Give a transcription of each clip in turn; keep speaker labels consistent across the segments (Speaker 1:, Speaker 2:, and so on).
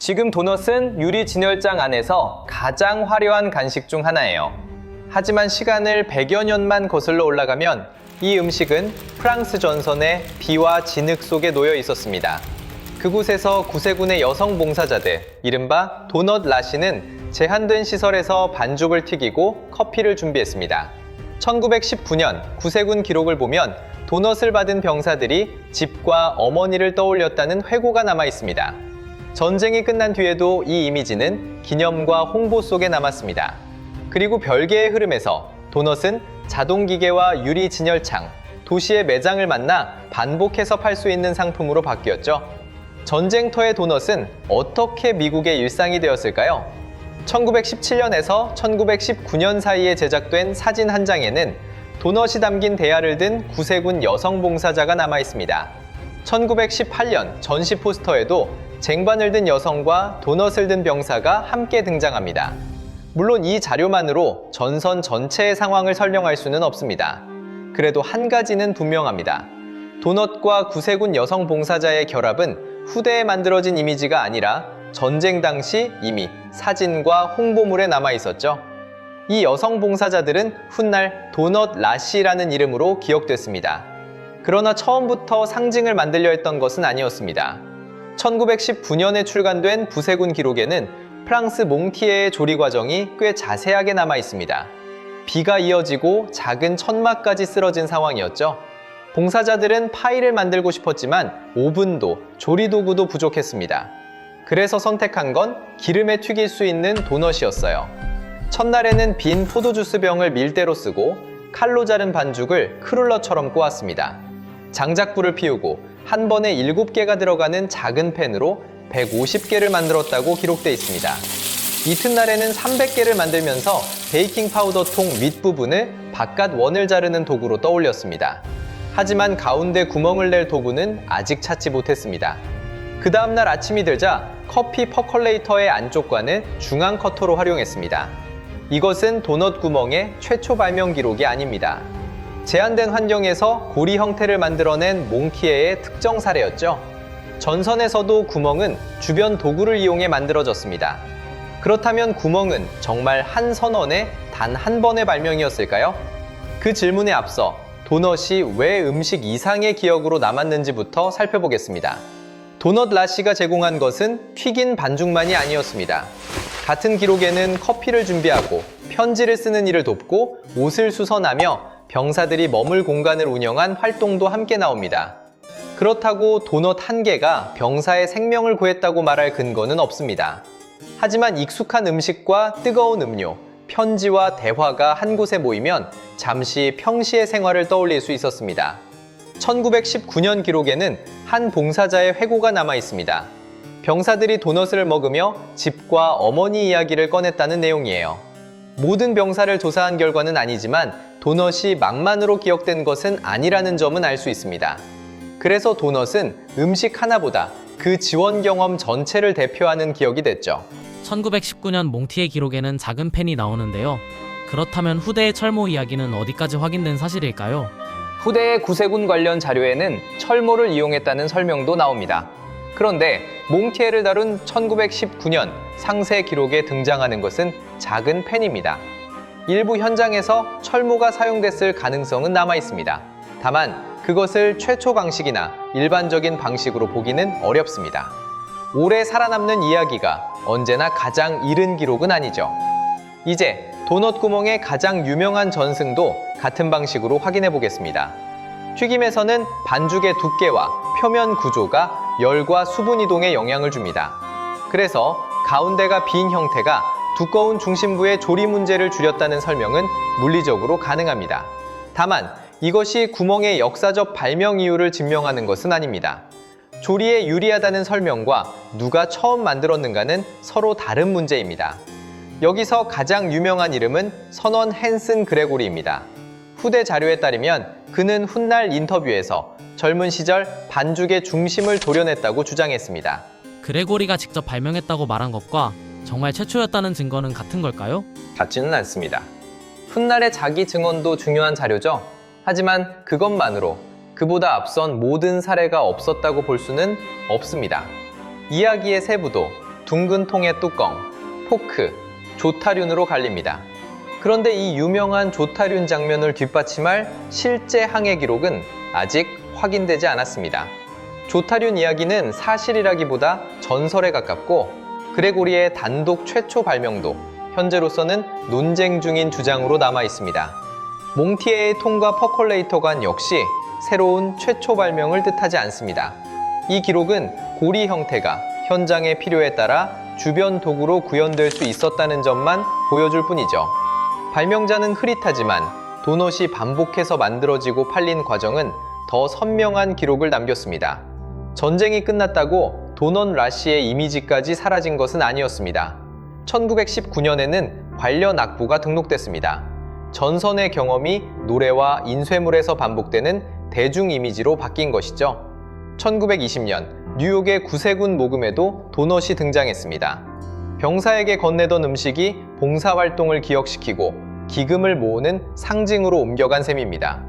Speaker 1: 지금 도넛은 유리 진열장 안에서 가장 화려한 간식 중 하나예요. 하지만 시간을 100여 년만 거슬러 올라가면 이 음식은 프랑스 전선의 비와 진흙 속에 놓여 있었습니다. 그곳에서 구세군의 여성 봉사자들, 이른바 도넛 라시는 제한된 시설에서 반죽을 튀기고 커피를 준비했습니다. 1919년 구세군 기록을 보면 도넛을 받은 병사들이 집과 어머니를 떠올렸다는 회고가 남아 있습니다. 전쟁이 끝난 뒤에도 이 이미지는 기념과 홍보 속에 남았습니다. 그리고 별개의 흐름에서 도넛은 자동기계와 유리 진열창, 도시의 매장을 만나 반복해서 팔 수 있는 상품으로 바뀌었죠. 전쟁터의 도넛은 어떻게 미국의 일상이 되었을까요? 1917년에서 1919년 사이에 제작된 사진 한 장에는 도넛이 담긴 대야를 든 구세군 여성 봉사자가 남아 있습니다. 1918년 전시 포스터에도 쟁반을 든 여성과 도넛을 든 병사가 함께 등장합니다. 물론 이 자료만으로 전선 전체의 상황을 설명할 수는 없습니다. 그래도 한 가지는 분명합니다. 도넛과 구세군 여성 봉사자의 결합은 후대에 만들어진 이미지가 아니라 전쟁 당시 이미 사진과 홍보물에 남아 있었죠. 이 여성 봉사자들은 훗날 도넛 라시라는 이름으로 기억됐습니다. 그러나 처음부터 상징을 만들려 했던 것은 아니었습니다. 1919년에 출간된 부세군 기록에는 프랑스 몽티에의 조리 과정이 꽤 자세하게 남아 있습니다. 비가 이어지고 작은 천막까지 쓰러진 상황이었죠. 봉사자들은 파이를 만들고 싶었지만 오븐도 조리도구도 부족했습니다. 그래서 선택한 건 기름에 튀길 수 있는 도넛이었어요. 첫날에는 빈 포도주스 병을 밀대로 쓰고 칼로 자른 반죽을 크룰러처럼 꼬았습니다. 장작불을 피우고 한 번에 7개가 들어가는 작은 팬으로 150개를 만들었다고 기록돼 있습니다. 이튿날에는 300개를 만들면서 베이킹 파우더 통 윗부분을 바깥 원을 자르는 도구로 떠올렸습니다. 하지만 가운데 구멍을 낼 도구는 아직 찾지 못했습니다. 그 다음날 아침이 되자 커피 퍼컬레이터의 안쪽관을 중앙 커터로 활용했습니다. 이것은 도넛 구멍의 최초 발명 기록이 아닙니다. 제한된 환경에서 고리 형태를 만들어낸 몽키에의 특정 사례였죠. 전선에서도 구멍은 주변 도구를 이용해 만들어졌습니다. 그렇다면 구멍은 정말 한 선원의 단 한 번의 발명이었을까요? 그 질문에 앞서 도넛이 왜 음식 이상의 기억으로 남았는지부터 살펴보겠습니다. 도넛 라시가 제공한 것은 튀긴 반죽만이 아니었습니다. 같은 기록에는 커피를 준비하고 편지를 쓰는 일을 돕고 옷을 수선하며 병사들이 머물 공간을 운영한 활동도 함께 나옵니다. 그렇다고 도넛 한 개가 병사의 생명을 구했다고 말할 근거는 없습니다. 하지만 익숙한 음식과 뜨거운 음료, 편지와 대화가 한 곳에 모이면 잠시 평시의 생활을 떠올릴 수 있었습니다. 1919년 기록에는 한 봉사자의 회고가 남아 있습니다. 병사들이 도넛을 먹으며 집과 어머니 이야기를 꺼냈다는 내용이에요. 모든 병사를 조사한 결과는 아니지만 도넛이 맛만으로 기억된 것은 아니라는 점은 알 수 있습니다. 그래서 도넛은 음식 하나보다 그 지원 경험 전체를 대표하는 기억이 됐죠.
Speaker 2: 1919년 몽티의 기록에는 작은 펜이 나오는데요. 그렇다면 후대의 철모 이야기는 어디까지 확인된 사실일까요?
Speaker 1: 후대의 구세군 관련 자료에는 철모를 이용했다는 설명도 나옵니다. 그런데 몽티에를 다룬 1919년 상세 기록에 등장하는 것은 작은 펜입니다. 일부 현장에서 철모가 사용됐을 가능성은 남아 있습니다. 다만 그것을 최초 방식이나 일반적인 방식으로 보기는 어렵습니다. 오래 살아남는 이야기가 언제나 가장 이른 기록은 아니죠. 이제 도넛 구멍의 가장 유명한 전승도 같은 방식으로 확인해 보겠습니다. 튀김에서는 반죽의 두께와 표면 구조가 열과 수분 이동에 영향을 줍니다. 그래서 가운데가 빈 형태가 두꺼운 중심부의 조리 문제를 줄였다는 설명은 물리적으로 가능합니다. 다만 이것이 구멍의 역사적 발명 이유를 증명하는 것은 아닙니다. 조리에 유리하다는 설명과 누가 처음 만들었는가는 서로 다른 문제입니다. 여기서 가장 유명한 이름은 선원 헨슨 그레고리입니다. 후대 자료에 따르면 그는 훗날 인터뷰에서 젊은 시절 반죽의 중심을 도려냈다고 주장했습니다.
Speaker 2: 그레고리가 직접 발명했다고 말한 것과 정말 최초였다는 증거는 같은 걸까요?
Speaker 1: 같지는 않습니다. 훗날의 자기 증언도 중요한 자료죠. 하지만 그것만으로 그보다 앞선 모든 사례가 없었다고 볼 수는 없습니다. 이야기의 세부도 둥근 통의 뚜껑, 포크, 조타륜으로 갈립니다. 그런데 이 유명한 조타륜 장면을 뒷받침할 실제 항해 기록은 아직 확인되지 않았습니다. 조타륜 이야기는 사실이라기보다 전설에 가깝고 그레고리의 단독 최초 발명도 현재로서는 논쟁 중인 주장으로 남아 있습니다. 몽티에의 통과 퍼콜레이터관 역시 새로운 최초 발명을 뜻하지 않습니다. 이 기록은 고리 형태가 현장의 필요에 따라 주변 도구로 구현될 수 있었다는 점만 보여줄 뿐이죠. 발명자는 흐릿하지만 도넛이 반복해서 만들어지고 팔린 과정은 더 선명한 기록을 남겼습니다. 전쟁이 끝났다고 도넛 라시의 이미지까지 사라진 것은 아니었습니다. 1919년에는 관련 악보가 등록됐습니다. 전선의 경험이 노래와 인쇄물에서 반복되는 대중 이미지로 바뀐 것이죠. 1920년 뉴욕의 구세군 모금에도 도넛이 등장했습니다. 병사에게 건네던 음식이 봉사활동을 기억시키고 기금을 모으는 상징으로 옮겨간 셈입니다.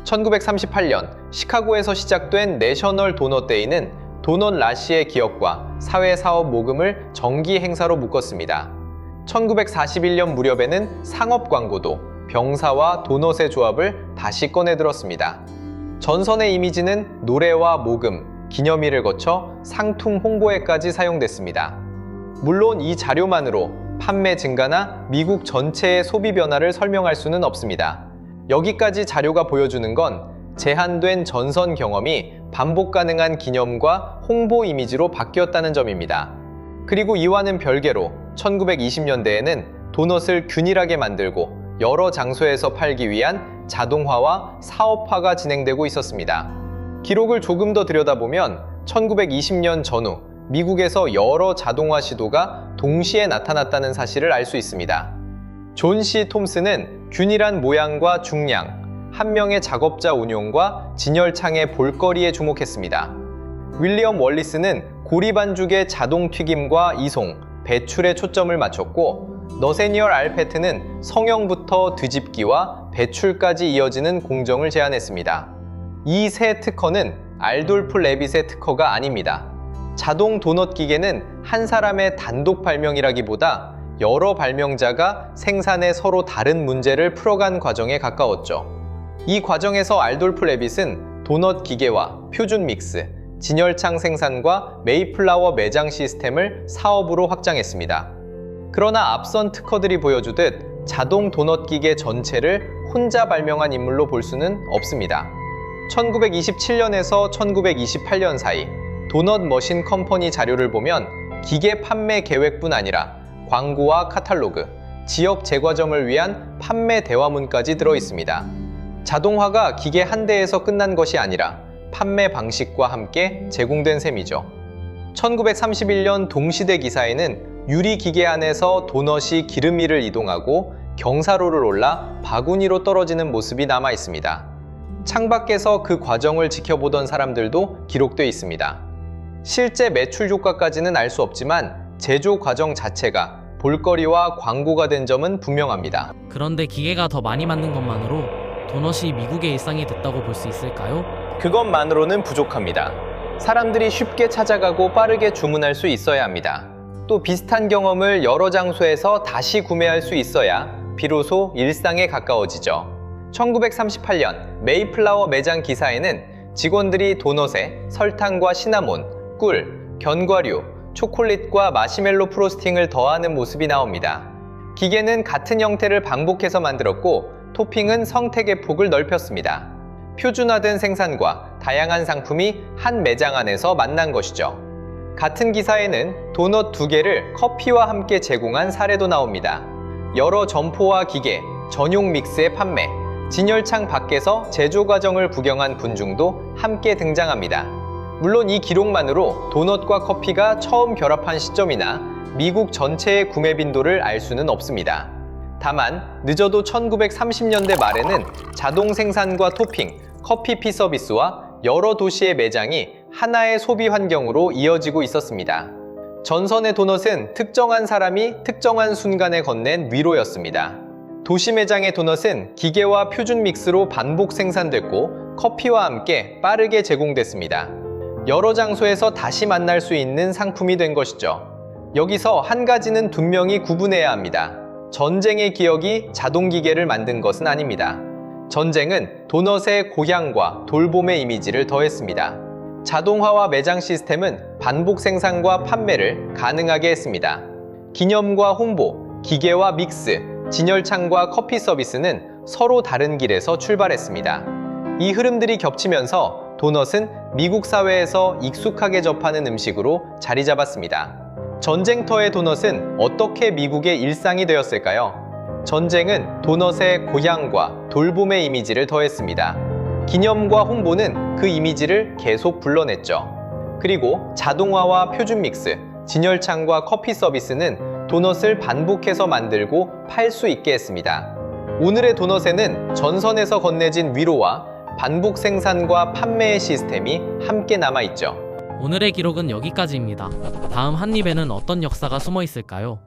Speaker 1: 1938년 시카고에서 시작된 내셔널 도넛 데이는 도넛 라시의 기억과 사회사업 모금을 정기 행사로 묶었습니다. 1941년 무렵에는 상업 광고도 병사와 도넛의 조합을 다시 꺼내들었습니다. 전선의 이미지는 노래와 모금, 기념일을 거쳐 상품 홍보에까지 사용됐습니다. 물론 이 자료만으로 판매 증가나 미국 전체의 소비 변화를 설명할 수는 없습니다. 여기까지 자료가 보여주는 건 제한된 전선 경험이 반복 가능한 기념과 홍보 이미지로 바뀌었다는 점입니다. 그리고 이와는 별개로 1920년대에는 도넛을 균일하게 만들고 여러 장소에서 팔기 위한 자동화와 사업화가 진행되고 있었습니다. 기록을 조금 더 들여다보면 1920년 전후 미국에서 여러 자동화 시도가 동시에 나타났다는 사실을 알 수 있습니다. 존 C. 톰슨은 균일한 모양과 중량, 한 명의 작업자 운용과 진열창의 볼거리에 주목했습니다. 윌리엄 월리스는 고리 반죽의 자동 튀김과 이송, 배출에 초점을 맞췄고 너세니얼 알페트는 성형부터 뒤집기와 배출까지 이어지는 공정을 제안했습니다. 이 세 특허는 알돌프 레빗의 특허가 아닙니다. 자동 도넛 기계는 한 사람의 단독 발명이라기보다 여러 발명자가 생산에 서로 다른 문제를 풀어간 과정에 가까웠죠. 이 과정에서 알돌프 레빗은 도넛 기계와 표준 믹스, 진열창 생산과 메이플라워 매장 시스템을 사업으로 확장했습니다. 그러나 앞선 특허들이 보여주듯 자동 도넛 기계 전체를 혼자 발명한 인물로 볼 수는 없습니다. 1927년에서 1928년 사이 도넛 머신 컴퍼니 자료를 보면 기계 판매 계획뿐 아니라 광고와 카탈로그, 지역 제과점을 위한 판매 대화문까지 들어 있습니다. 자동화가 기계 한 대에서 끝난 것이 아니라 판매 방식과 함께 제공된 셈이죠. 1931년 동시대 기사에는 유리 기계 안에서 도넛이 기름 위를 이동하고 경사로를 올라 바구니로 떨어지는 모습이 남아 있습니다. 창밖에서 그 과정을 지켜보던 사람들도 기록돼 있습니다. 실제 매출 효과까지는 알 수 없지만 제조 과정 자체가 볼거리와 광고가 된 점은 분명합니다.
Speaker 2: 그런데 기계가 더 많이 만든 것만으로 도넛이 미국의 일상이 됐다고 볼 수 있을까요?
Speaker 1: 그것만으로는 부족합니다. 사람들이 쉽게 찾아가고 빠르게 주문할 수 있어야 합니다. 또 비슷한 경험을 여러 장소에서 다시 구매할 수 있어야 비로소 일상에 가까워지죠. 1938년 메이플라워 매장 기사에는 직원들이 도넛에 설탕과 시나몬, 꿀, 견과류, 초콜릿과 마시멜로 프로스팅을 더하는 모습이 나옵니다. 기계는 같은 형태를 반복해서 만들었고 토핑은 성택의 폭을 넓혔습니다. 표준화된 생산과 다양한 상품이 한 매장 안에서 만난 것이죠. 같은 기사에는 도넛 2개를 커피와 함께 제공한 사례도 나옵니다. 여러 점포와 기계, 전용 믹스의 판매, 진열창 밖에서 제조 과정을 구경한 군중도 함께 등장합니다. 물론 이 기록만으로 도넛과 커피가 처음 결합한 시점이나 미국 전체의 구매 빈도를 알 수는 없습니다. 다만 늦어도 1930년대 말에는 자동 생산과 토핑, 커피피 서비스와 여러 도시의 매장이 하나의 소비 환경으로 이어지고 있었습니다. 전선의 도넛은 특정한 사람이 특정한 순간에 건넨 위로였습니다. 도시 매장의 도넛은 기계와 표준 믹스로 반복 생산됐고 커피와 함께 빠르게 제공됐습니다. 여러 장소에서 다시 만날 수 있는 상품이 된 것이죠. 여기서 한 가지는 분명히 구분해야 합니다. 전쟁의 기억이 자동기계를 만든 것은 아닙니다. 전쟁은 도넛의 고향과 돌봄의 이미지를 더했습니다. 자동화와 매장 시스템은 반복 생산과 판매를 가능하게 했습니다. 기념과 홍보, 기계와 믹스, 진열창과 커피 서비스는 서로 다른 길에서 출발했습니다. 이 흐름들이 겹치면서 도넛은 미국 사회에서 익숙하게 접하는 음식으로 자리 잡았습니다. 전쟁터의 도넛은 어떻게 미국의 일상이 되었을까요? 전쟁은 도넛의 고향과 돌봄의 이미지를 더했습니다. 기념과 홍보는 그 이미지를 계속 불러냈죠. 그리고 자동화와 표준 믹스, 진열창과 커피 서비스는 도넛을 반복해서 만들고 팔 수 있게 했습니다. 오늘의 도넛에는 전선에서 건네진 위로와 반복 생산과 판매의 시스템이 함께 남아있죠.
Speaker 2: 오늘의 기록은 여기까지입니다. 다음 한 입에는 어떤 역사가 숨어 있을까요?